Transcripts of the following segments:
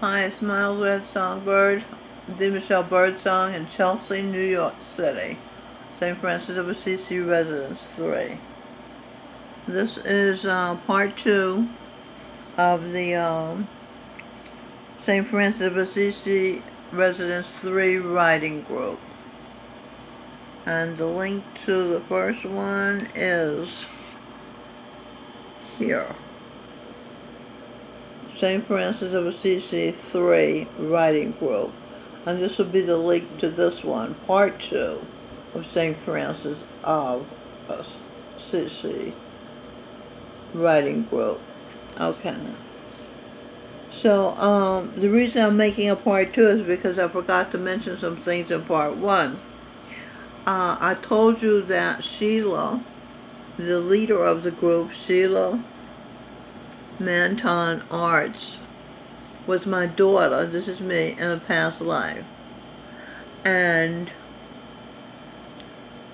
Hi, it's Miles Red Songbird, the Michelle Birdsong in Chelsea, New York City. St. Francis of Assisi Residence 3. This is part 2 of the St. Francis of Assisi Residence 3 writing group. And the link to the first one is here. St. Francis of Assisi 3 writing group. And this will be the link to this one, part 2 of St. Francis of Assisi writing group. Okay. So, the reason I'm making a part 2 is because I forgot to mention some things in part 1. I told you that Sheila, the leader of the group, Sheila Manton-Artz, was my daughter, this is me, in a past life. And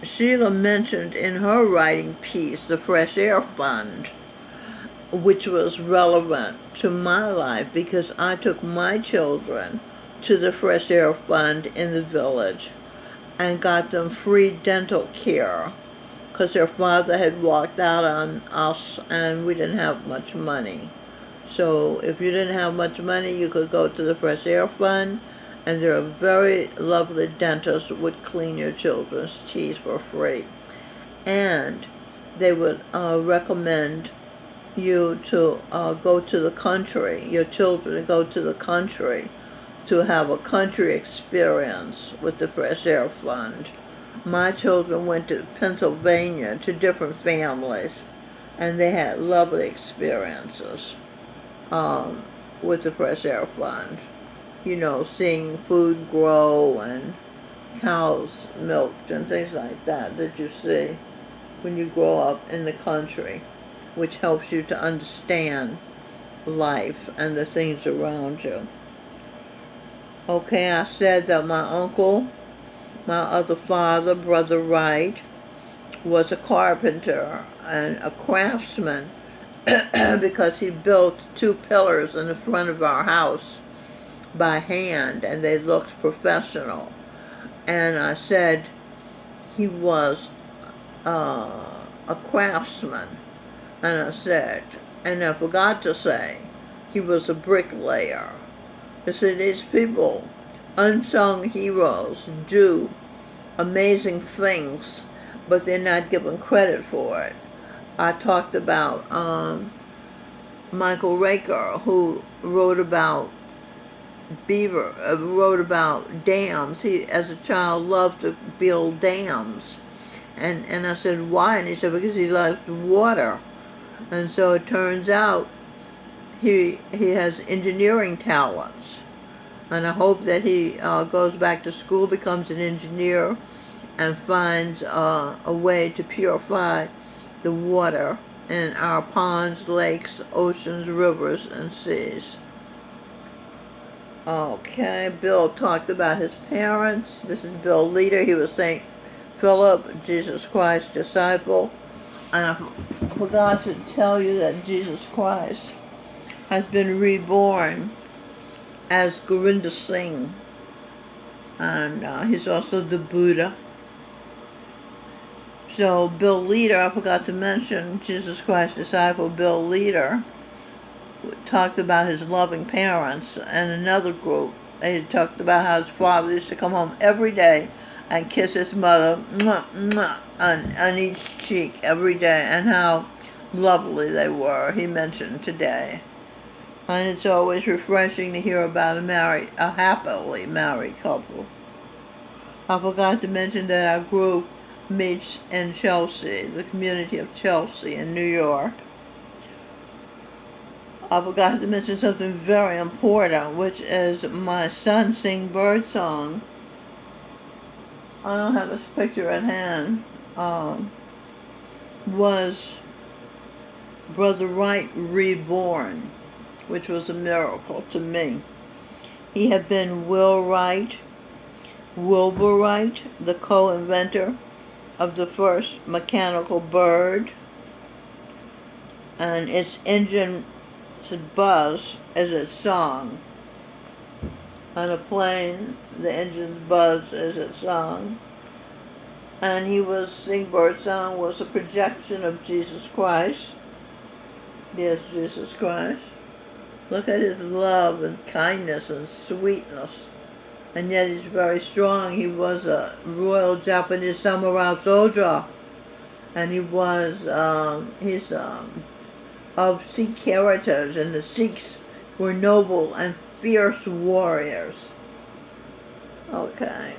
Sheila mentioned in her writing piece the Fresh Air Fund, which was relevant to my life because I took my children to the Fresh Air Fund in the village and got them free dental care because their father had walked out on us and we didn't have much money. So if you didn't have much money, you could go to the Fresh Air Fund, and there are very lovely dentists who would clean your children's teeth for free. And they would recommend you to go to the country, your children to go to the country to have a country experience with the Fresh Air Fund. My children went to Pennsylvania to different families, and they had lovely experiences with the Fresh Air Fund. You know, seeing food grow and cows milked and things like that you see when you grow up in the country, which helps you to understand life and the things around you. Okay, I said that my uncle, my other father, Brother Wright, was a carpenter and a craftsman because he built 2 pillars in the front of our house by hand, and they looked professional. And I said he was a craftsman. And I said, and I forgot to say, he was a bricklayer. I said, these people, unsung heroes, do amazing things, but they're not given credit for it. I talked about Michael Raker, who wrote about dams. He, as a child, loved to build dams. And I said, why? And he said, because he liked water. And so it turns out he has engineering talents. And I hope that he goes back to school, becomes an engineer, and finds a way to purify the water in our ponds, lakes, oceans, rivers, and seas. Okay, Bill talked about his parents. This is Bill Leader. He was St. Philip, Jesus Christ's disciple. And I forgot to tell you that Jesus Christ has been reborn as Gorinda Singh. And he's also the Buddha. So Bill Leader, I forgot to mention, Jesus Christ's disciple, Bill Leader, talked about his loving parents. And another group, they talked about how his father used to come home every day and kiss his mother on each cheek every day, and how lovely they were, he mentioned today. And it's always refreshing to hear about a happily married couple. I forgot to mention that our group meets in Chelsea, the community of Chelsea in New York. I forgot to mention something very important, which is my son sing Birdsong. I don't have his picture at hand. Was Brother Wright reborn, which was a miracle to me. He had been Wilbur Wright, the co-inventor of the first mechanical bird, and its engine should buzz as it sung. On a plane, the engines buzzed as it sung. And Sing Birdsong was a projection of Jesus Christ. Yes, Jesus Christ. Look at his love and kindness and sweetness. And yet he's very strong. He was a royal Japanese samurai soldier. And he's of Sikh heritage, and the Sikhs were noble and fierce warriors. Okay.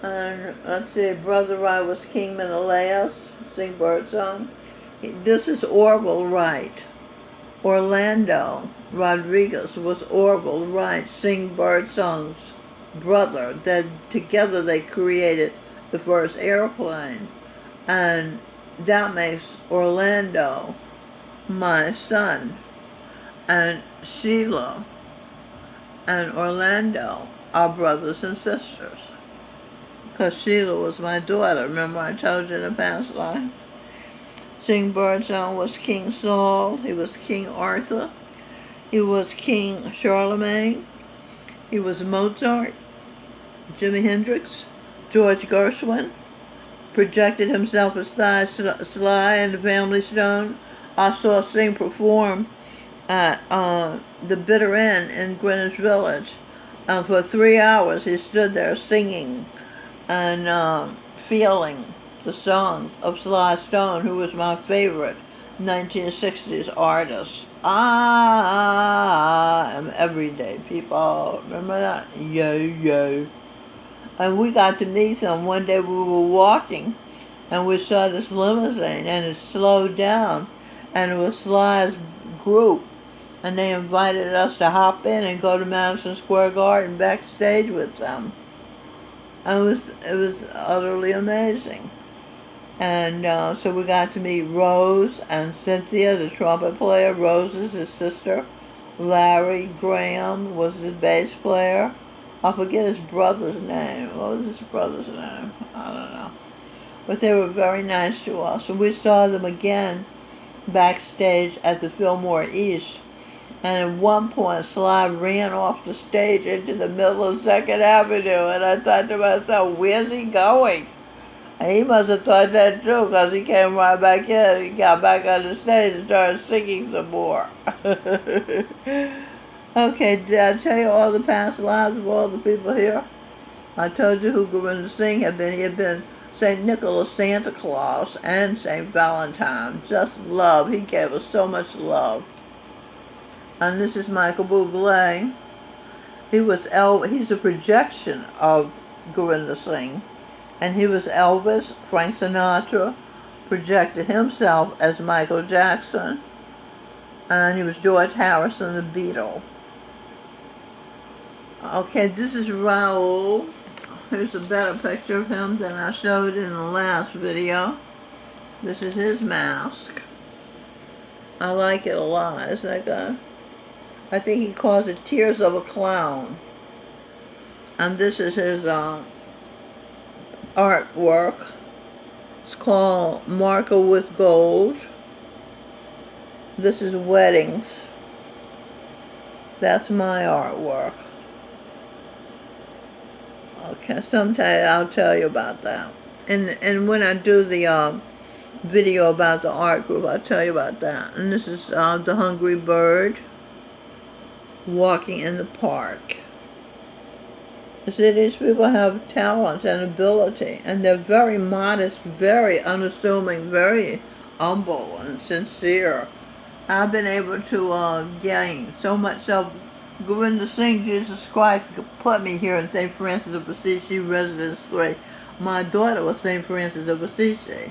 And let's see, Brother I was King Menelaus, Sing Birdsong. This is Orville Wright. Orlando Rodriguez was Orville Wright, Sing Birdsong's brother. Together they created the first airplane. And that makes Orlando my son. And Sheila and Orlando are brothers and sisters. Because Sheila was my daughter. Remember I told you in a past life? Sing Birdsong was King Saul. He was King Arthur. He was King Charlemagne. He was Mozart, Jimi Hendrix, George Gershwin. Projected himself as Sly in the Family Stone. I saw Sing perform at the Bitter End in Greenwich Village. For 3 hours he stood there singing and feeling the songs of Sly Stone, who was my favorite 1960s artist. I am everyday people. Remember that? Yo, yo. And we got to meet him. One day we were walking and we saw this limousine and it slowed down and it was Sly's group. And they invited us to hop in and go to Madison Square Garden backstage with them. And it was utterly amazing. And so we got to meet Rose and Cynthia, the trumpet player. Rose is his sister. Larry Graham was the bass player. I forget his brother's name. What was his brother's name? I don't know. But they were very nice to us. And we saw them again backstage at the Fillmore East. And at one point, Sly ran off the stage into the middle of 2nd Avenue. And I thought to myself, where's he going? And he must have thought that too, because he came right back in. He got back on the stage and started singing some more. Okay, did I tell you all the past lives of all the people here? I told you who Govinda Singh had been. He had been St. Nicholas, Santa Claus, and St. Valentine. Just love. He gave us so much love. And this is Michael Bublé. He's a projection of Govinda Singh. And he was Elvis. Frank Sinatra projected himself as Michael Jackson. And he was George Harrison, the Beatle. Okay, this is Raoul. Here's a better picture of him than I showed in the last video. This is his mask. I like it a lot. It's like I think he calls it Tears of a Clown. And this is his artwork. It's called Marker with Gold. This is Weddings. That's my artwork. Okay, sometime I'll tell you about that. And when I do the video about the art group, I'll tell you about that. And this is the Hungry Bird walking in the park. You see, these people have talent and ability, and they're very modest, very unassuming, very humble and sincere. I've been able to gain so much self. Govinda Singh, Jesus Christ, put me here in St. Francis of Assisi Residence 3. My daughter was St. Francis of Assisi,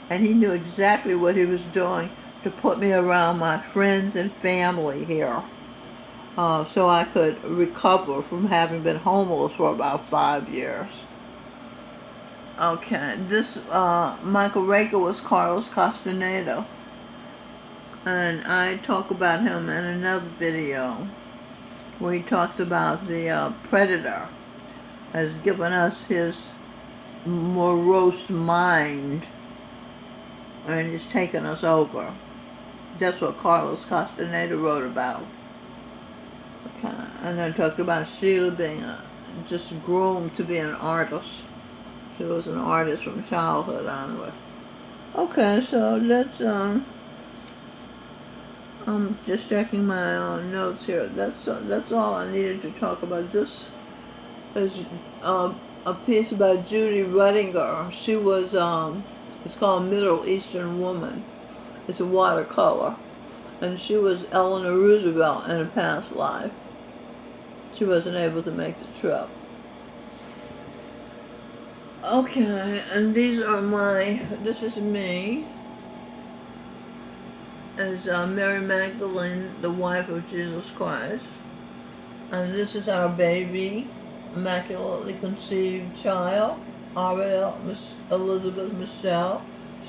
and he knew exactly what he was doing to put me around my friends and family here. So I could recover from having been homeless for about 5 years. Okay, this Michael Raker was Carlos Castaneda, and I talk about him in another video where he talks about the predator has given us his morose mind and he's taken us over. That's what Carlos Castaneda wrote about. Okay, and I talked about Sheila being just groomed to be an artist. She was an artist from childhood onward. Okay, so let's I'm just checking my notes here. That's all I needed to talk about. This is a piece by Judy Ruttinger. She was it's called Middle Eastern Woman. It's a watercolor, and she was Eleanor Roosevelt in a past life. She wasn't able to make the trip. Okay, and these are this is me as Mary Magdalene, the wife of Jesus Christ. And this is our baby, immaculately conceived child, Ariel Elizabeth Michelle,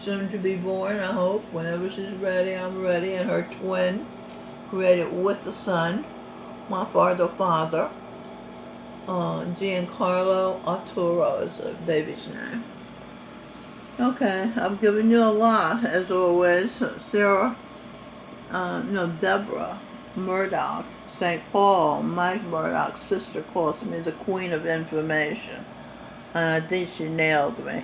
soon to be born, I hope. Whenever she's ready, I'm ready. And her twin, created with the Son, my father. Giancarlo Arturo is the baby's name. Okay, I've given you a lot, as always. Deborah Murdoch, St. Paul, Mike Murdoch's sister, calls me the Queen of Information. And I think she nailed me.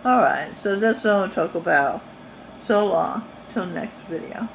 Alright, so that's all I'll talk about. So long. Till next video.